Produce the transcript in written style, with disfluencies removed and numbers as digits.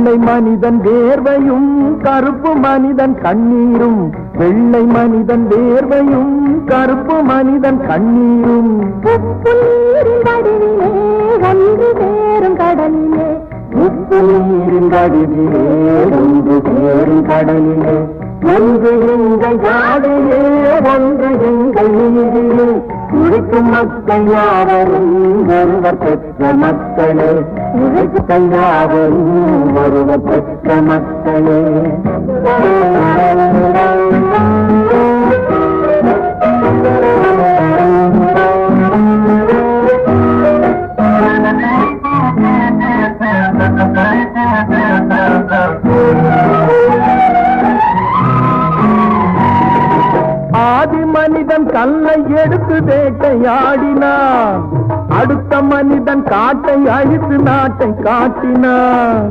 வெள்ளை மனிதன் வேர்வையும் கருப்பு மனிதன் கண்ணீரும் வெள்ளை மனிதன் வேர்வையும் கருப்பு மனிதன் கண்ணீரும் உப்பு நீரின் வடிவிலே ஒன்று சேரும் கடலிலே உப்பு நீரின் வடிவிலே ஒன்று சேரும் கடலிலே ஒன்று எங்கள் காடிலே ஒன்று எங்கள் நீரிலே உழைக்கும் மக்கள் யாவரும் ஒருவர் பெற்ற மக்களே உழைக்கும் யாவரும் ஒருவர் பெற்ற மக்களே ஆதி மனிதன் கல்லை எடுத்து வேட்டையாடினான் அடுத்த மனிதன் காட்டை அழித்து நாட்டை காட்டினான்